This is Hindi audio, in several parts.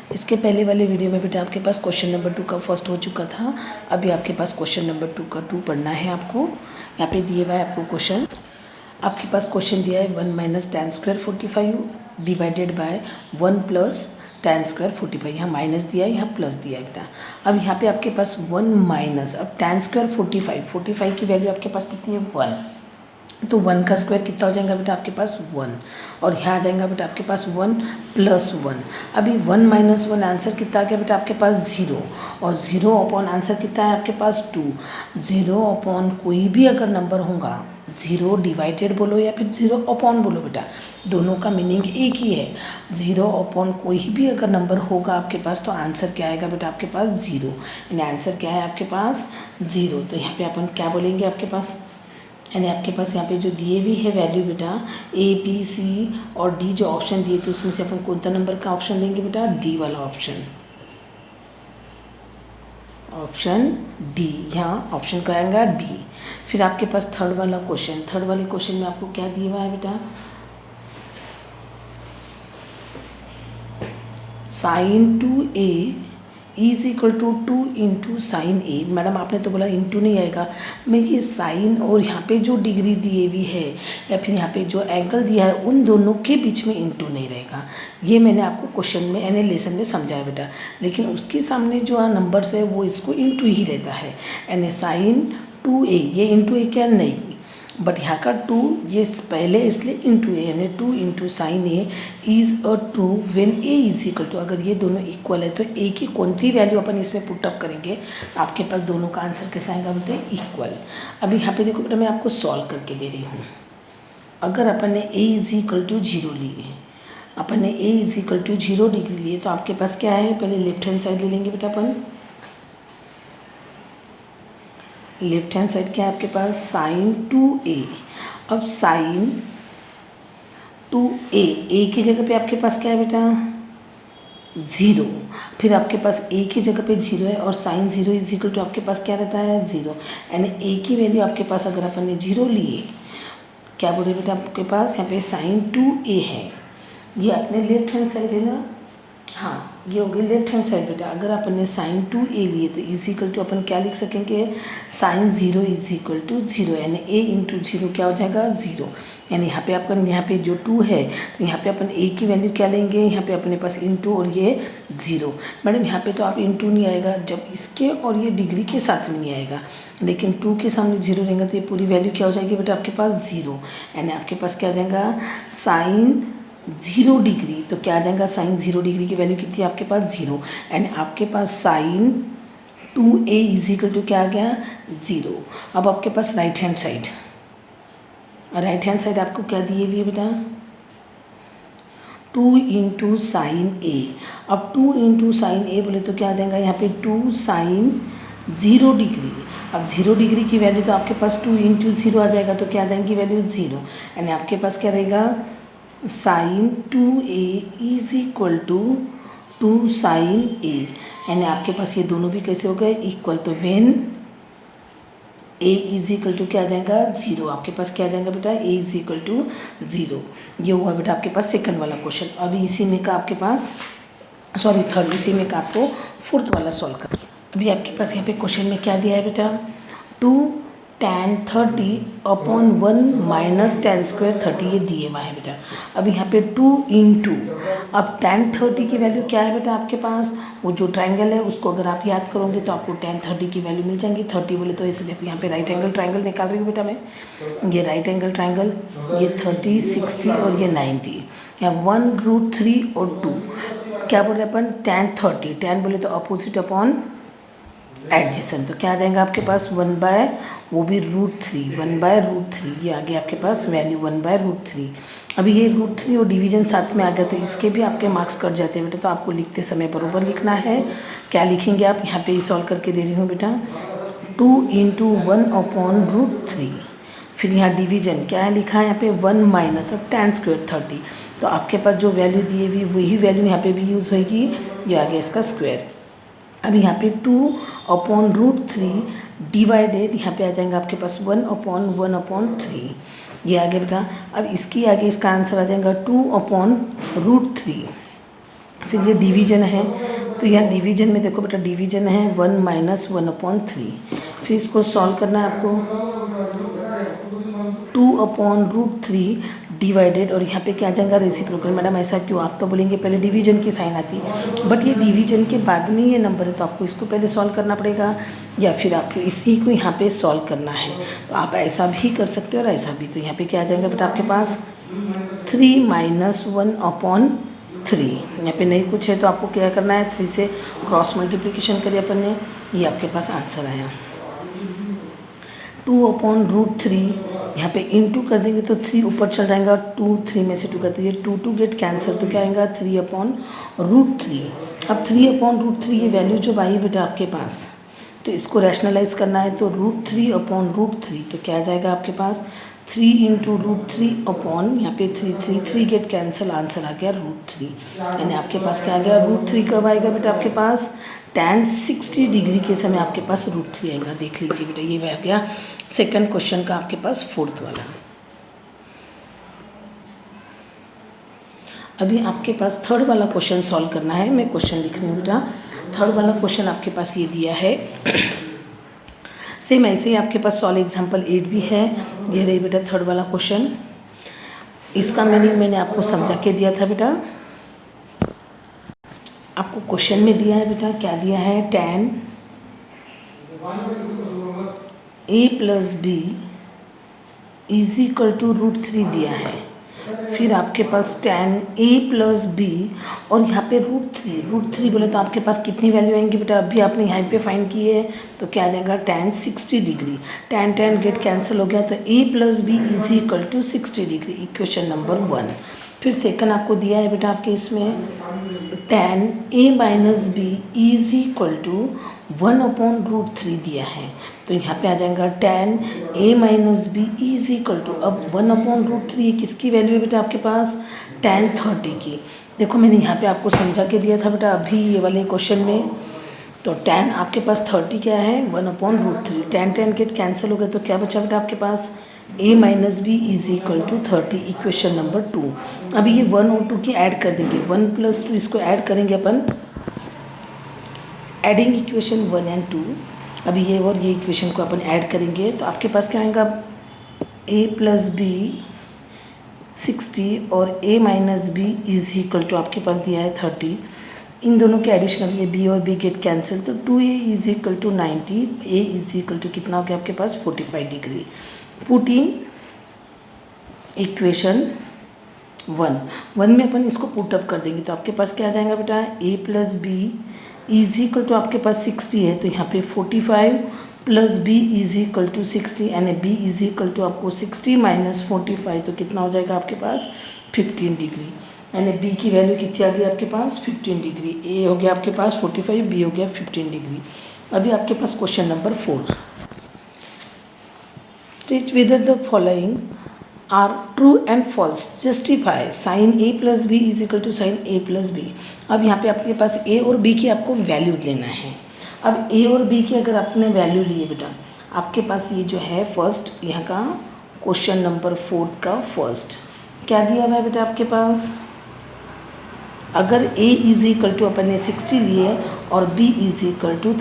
इसके पहले वाले वीडियो में बेटा आपके पास क्वेश्चन नंबर 2 का फर्स्ट हो चुका था। अभी आपके पास क्वेश्चन नंबर 2 का 2 पढ़ना है आपको। यहाँ पे दिए हुआ है आपको क्वेश्चन। आपके पास क्वेश्चन दिया है 1 minus tan square 45 divided by 1 plus tan square 45। यहाँ माइनस दिया है, यहाँ प्लस दिया है बेटा। अब यहाँ पे आपके पास 1 माइनस, अब tan स्क्वायर 45 की वैल्यू आपके पास कितनी है 1, तो 1 का स्क्वायर कितना हो जाएगा बेटा आपके पास 1, और यहाँ आ जाएगा बेटा आपके पास 1 प्लस 1। अभी 1 माइनस 1 आंसर कितना आ गया बेटा आपके पास 0, और 0 अपॉन आंसर कितना है आपके पास 2। 0 अपॉन कोई भी अगर नंबर होगा, 0 डिवाइडेड बोलो या फिर 0 अपॉन बोलो बेटा, दोनों का मीनिंग एक ही है। 0 अपॉन कोई भी अगर नंबर होगा आपके पास तो आंसर क्या आएगा बेटा आपके पास 0, यानी आंसर क्या है आपके पास 0। तो यहाँ पे अपन क्या बोलेंगे आपके पास, यानी आपके पास यहाँ पे जो दिए हुई है वैल्यू बेटा ए बी सी और डी जो ऑप्शन दिए थे उसमें से अपन कौन सा नंबर का ऑप्शन लेंगे बेटा, डी वाला ऑप्शन, ऑप्शन डी। यहाँ ऑप्शन का आएगा डी। फिर आपके पास थर्ड वाला क्वेश्चन, थर्ड वाले क्वेश्चन में आपको क्या दिया हुआ है बेटा, sine 2a is equal to 2 into sine a. Madam आपने तो बोला इंटू नहीं आएगा, मैं ये साइन और यहाँ पे जो डिग्री दिए हुई है या फिर यहाँ पे जो एंगल दिया है उन दोनों के बीच में इंटू नहीं रहेगा। ये मैंने आपको क्वेश्चन में यानी लेसन में समझाया बेटा, लेकिन उसके सामने जो नंबर्स है वो इसको इंटू ही रहता है। यानी साइन 2a, ये इंटू ए क्या नहीं, बट यहाँ का 2 ये पहले इसलिए इंटू ए, यानी 2 into sine a is a true when a is equal to, अगर ये दोनों इक्वल है तो ए की कौन सी वैल्यू अपन इसमें पुटअप करेंगे, आपके पास दोनों का आंसर कैसा आएगा बोलते हैं इक्वल। अभी यहाँ पे देखो बेटा मैं आपको सॉल्व करके दे रही हूँ। अगर अपन ने ए इज इक्वल टू 0 लिए, अपन ने ए इज इक्वल टू 0 डिग्री लिए, तो आपके पास क्या है, पहले लेफ्ट हैंड साइड ले लेंगे बेटा अपन। लेफ्ट हैंड साइड क्या है आपके पास, साइन 2a। अब साइन 2a, ए की जगह पे आपके पास क्या है बेटा 0, फिर आपके पास ए की जगह पे 0 है और साइन 0 इज इक्वल टू आपके पास क्या रहता है 0, यानी ए की वैल्यू आपके पास अगर अपन ने 0 लिए, क्या बोले बेटा आपके पास यहाँ पे साइन 2a है, ये अपने लेफ्ट हैंड साइड है ना, हाँ ये हो गई लेफ्ट हैंड साइड बेटा। अगर अपन ने साइन 2a लिए तो इज इक्वल टू अपन क्या लिख सकेंगे, साइन 0 इज इक्वल टू 0, यानी a इंटू 0 क्या हो जाएगा 0। यानी यहाँ पे अपन, यहाँ पे जो 2 है तो यहाँ पे अपन a की वैल्यू क्या लेंगे, यहाँ पे अपने पास इंटू और ये 0। मैडम यहाँ पे तो आप इंटू नहीं आएगा जब इसके और ये डिग्री के साथ में नहीं आएगा, लेकिन 2 के सामने 0 रहेगा तो ये पूरी वैल्यू क्या हो जाएगी बेटा आपके पास 0। यानी आपके पास क्या आ जाएगा साइन 0 डिग्री, तो क्या आ जाएगा साइन 0 डिग्री की वैल्यू कितनी है आपके पास 0, एंड आपके पास sine 2a is equal to क्या आ गया 0। अब आपके पास right hand side, right hand side आपको क्या दिए हुई है बेटा 2 इंटू साइन ए। अब 2 इंटू साइन ए बोले तो क्या आ जाएगा यहाँ पे 2 साइन 0 डिग्री। अब 0 डिग्री की वैल्यू तो आपके पास 2 इंटू 0 आ जाएगा, तो क्या आ जाएगी वैल्यू 0, यानी आपके पास क्या रहेगा sine 2a is equal to 2 sine a, यानी आपके पास ये दोनों भी कैसे हो गए इक्वल। तो when a is equal to क्या आ जाएगा 0, आपके पास क्या आ जाएगा बेटा a इज इक्वल टू 0। ये हुआ बेटा आपके पास सेकंड वाला क्वेश्चन। अभी इसी में का आपके पास थर्ड, इसी में का आपको फोर्थ वाला सॉल्व कर। अभी आपके पास यहाँ पे क्वेश्चन में क्या दिया है बेटा 2 tan 30 upon 1 minus tan square 30, ये दिए हुआ है बेटा। अब यहाँ पे 2 इंटू, अब tan 30 की वैल्यू क्या है बेटा आपके पास, वो जो ट्रायंगल है उसको अगर आप याद करोगे तो आपको tan 30 की वैल्यू मिल जाएंगी। 30 बोले तो ऐसे देखो यहाँ पे राइट एंगल ट्रायंगल निकाल रही हूँ बेटा मैं, ये राइट एंगल ट्रायंगल, ये 30 60 और ये 90, या 1√3 और 2, क्या बोले अपन tan 30, tan बोले तो अपोजिट अपॉन एडजेसेंट, तो क्या आ जाएगा आपके पास 1 बाय वो भी √3, 1/√3, ये आ गया आपके पास वैल्यू 1/√3। अभी ये √3 और डिवीजन साथ में आ गया तो इसके भी आपके मार्क्स कट जाते हैं बेटा, तो आपको लिखते समय बरोबर लिखना है। क्या लिखेंगे आप, यहाँ पे सॉल्व करके दे रही हूँ बेटा 2 इंटू 1 अपॉन √3, फिर यहाँ डिवीजन क्या है लिखा है यहाँ पे 1 माइनस अब tan स्क्वायर 30, तो आपके पास जो वैल्यू दी हुई वही वैल्यू यहाँ पे भी यूज़ होगी, ये आ गया इसका स्क्वायर। अब यहाँ पे 2 अपॉन √3 डिवाइडेड, यहाँ पे आ जाएगा आपके पास 1 अपॉन 3, ये आ गया बेटा। अब इसकी आगे इसका आंसर आ जाएगा 2 अपॉन √3, फिर ये डिवीजन है, तो यहाँ डिवीजन में देखो बेटा, डिवीजन है 1 - 1/3। फिर इसको सॉल्व करना है आपको, 2/√3 डिवाइडेड, और यहाँ पे क्या आ जाएगा रेसिप्रोकल। मैडम ऐसा क्यों? आप तो बोलेंगे पहले डिवीजन की साइन आती, बट ये डिवीजन के बाद में ये नंबर है, तो आपको इसको पहले सॉल्व करना पड़ेगा, या फिर आपको इसी को यहाँ पे सॉल्व करना है। तो आप ऐसा भी कर सकते हो और ऐसा भी। तो यहाँ पे क्या आ जाएगा बेटा आपके पास 3 - 1/3। यहाँ पे नहीं कुछ है तो आपको क्या करना है, 3 से क्रॉस मल्टीप्लिकेशन करिए अपन ने, ये आपके पास आंसर आया। 2/√3 यहाँ पे इंटू कर देंगे तो 3 ऊपर चल जाएगा, 2 3 में से 2 का, तो ये 2 गेट कैंसिल, तो क्या आएगा 3/√3। अब 3/√3 ये वैल्यू जो आई बेटा आपके पास, तो इसको रैशनलाइज करना है, तो √3/√3, तो क्या आ जाएगा आपके पास 3 × √3 यहाँ पे 3 गेट कैंसिल, आंसर आ गया √3। यानी आपके पास क्या आ गया, √3 कब आएगा बेटा आपके पास, tan 60 डिग्री के समय आपके पास √3 आएगा। देख लीजिए बेटा, ये आ गया सेकंड क्वेश्चन का आपके पास, फोर्थ वाला। अभी आपके पास थर्ड वाला क्वेश्चन सॉल्व करना है। मैं क्वेश्चन लिख रही हूँ बेटा। थर्ड वाला क्वेश्चन आपके पास ये दिया है, सेम ऐसे ही आपके पास सॉल्व एग्जाम्पल 8 भी है। ये रही बेटा थर्ड वाला क्वेश्चन। इसका मैंने आपको समझा के दिया था बेटा। आपको क्वेश्चन में दिया है बेटा, क्या दिया है, tan a + b = √3 दिया है। फिर आपके पास tan a + b, और यहाँ पे √3 बोले तो आपके पास कितनी वैल्यू आएंगी बेटा, अभी आपने यहाँ पे फाइंड की है, तो क्या आ जाएगा tan 60 degree. tan get cancel हो गया, तो a + b = 60 degree, equation number 1। फिर सेकंड आपको दिया है बेटा आपके इसमें tan a - b = 1/√3 दिया है, तो यहाँ पे आ जाएगा tan a - b = अब 1/√3 ये किसकी वैल्यू है बेटा आपके पास, tan 30 की। देखो मैंने यहाँ पे आपको समझा के दिया था बेटा अभी ये वाले क्वेश्चन में। तो tan आपके पास 30 क्या है, 1/√3, tan गेट कैंसिल हो गया, तो क्या बचा बेटा आपके पास a - b = 30, इक्वेशन नंबर 2। अभी ये 1 और 2 की ऐड कर देंगे, 1 + 2 इसको ऐड करेंगे अपन, एडिंग इक्वेशन 1 और 2। अभी ये और ये इक्वेशन को अपन ऐड करेंगे, तो आपके पास क्या आएगा, a + b 60 और a - b = आपके पास दिया है 30। इन दोनों के एडिशन करिए, b और b गेट कैंसिल, तो 2a = 90, a = कितना हो गया आपके पास 45 डिग्री। पुट इन इक्वेशन 1 में अपन इसको पुटअप कर देंगे, तो आपके पास क्या आ जाएगा बेटा, a + b = आपके पास 60 है, तो यहाँ पे 45 + b = 60, यानी b = आपको 60 - 45, तो कितना हो जाएगा आपके पास 15 डिग्री। यानी b की वैल्यू कितनी आ गई आपके पास 15 डिग्री। a हो गया आपके पास 45, b हो गया 15 डिग्री। अभी आपके पास question number 4, state whether the following are true and false, justify sin a + b = sin a + b। अब यहाँ पे आपके पास a और b की आपको वैल्यू लेना है। अब a और b की अगर आपने वैल्यू लिए बेटा, आपके पास ये जो है फर्स्ट यहाँ का क्वेश्चन नंबर 4 का फर्स्ट क्या दिया हुआ है बेटा आपके पास, अगर a = अपन ने 60 लिए और b =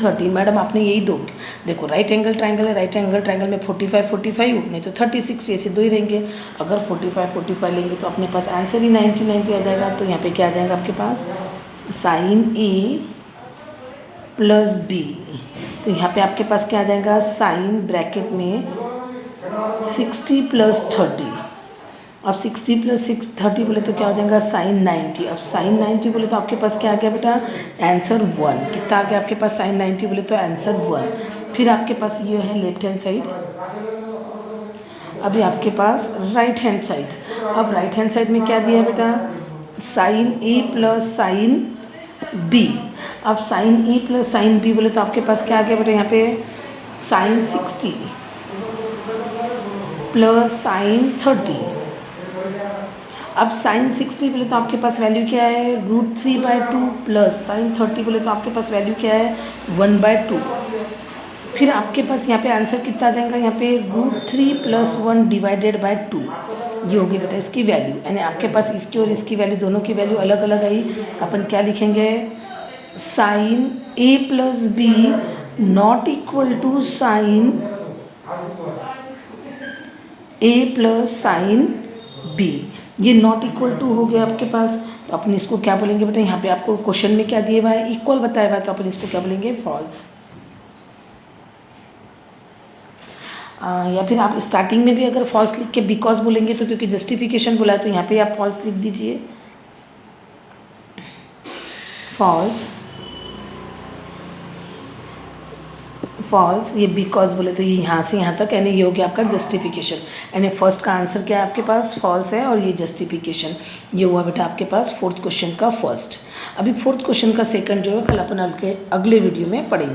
30। मैडम आपने यही दो, देखो राइट एंगल ट्राइंगल है, राइट एंगल ट्राइंगल में 45 45 नहीं तो 30 60 ऐसे दो ही रहेंगे। अगर 45 45 लेंगे तो अपने पास आंसर ही 90 90 आ जाएगा। तो यहाँ पे क्या आ जाएगा आपके पास sin a + b, तो यहाँ पे आपके पास क्या आ जाएगा साइन ब्रैकेट में 60 + 30। अब 60 + 30 बोले तो क्या हो जाएगा sin 90। अब sin 90 बोले तो आपके पास क्या आ गया बेटा आंसर 1। कितना आ गया आपके पास sin 90 बोले तो आंसर 1। फिर आपके पास ये है लेफ्ट हैंड साइड, अभी आपके पास राइट हैंड साइड। अब राइट हैंड साइड में क्या दिया है बेटा sin a + sin b। अब sin a + sin b बोले तो आपके पास क्या आ गया बेटा यहाँ पे sin 60 + sin 30। अब sin 60 बोले तो आपके पास वैल्यू क्या है √3/2 प्लस sin 30 बोले तो आपके पास वैल्यू क्या है 1/2। फिर आपके पास यहाँ पे आंसर कितना आ जाएगा यहाँ पे √3 + 1 / 2। ये होगी बेटा इसकी वैल्यू, यानी आपके पास इसकी और इसकी वैल्यू दोनों की वैल्यू अलग अलग आई। अपन क्या लिखेंगे, sine a plus b not equal to sine a plus sine b. ये नॉट इक्वल टू हो गया आपके पास, तो अपन इसको क्या बोलेंगे बेटा, यहाँ पे आपको क्वेश्चन में क्या दिया हुआ है, इक्वल बताया हुआ है, तो अपन इसको क्या बोलेंगे, फॉल्स। या फिर आप स्टार्टिंग में भी अगर फॉल्स लिख के बिकॉज बोलेंगे तो क्योंकि जस्टिफिकेशन बोला है तो यहाँ पे आप फॉल्स लिख दीजिए, फॉल्स फॉल्स। ये बिकॉज बोले तो ये यहाँ से यहाँ तक, यानी ये हो गया आपका जस्टिफिकेशन, यानी फर्स्ट का आंसर क्या है आपके पास, फॉल्स है, और ये जस्टिफिकेशन। ये हुआ बेटा आपके पास फोर्थ क्वेश्चन का फर्स्ट। अभी फोर्थ क्वेश्चन का सेकंड जो है कल अपन अगले वीडियो में पढ़ेंगे।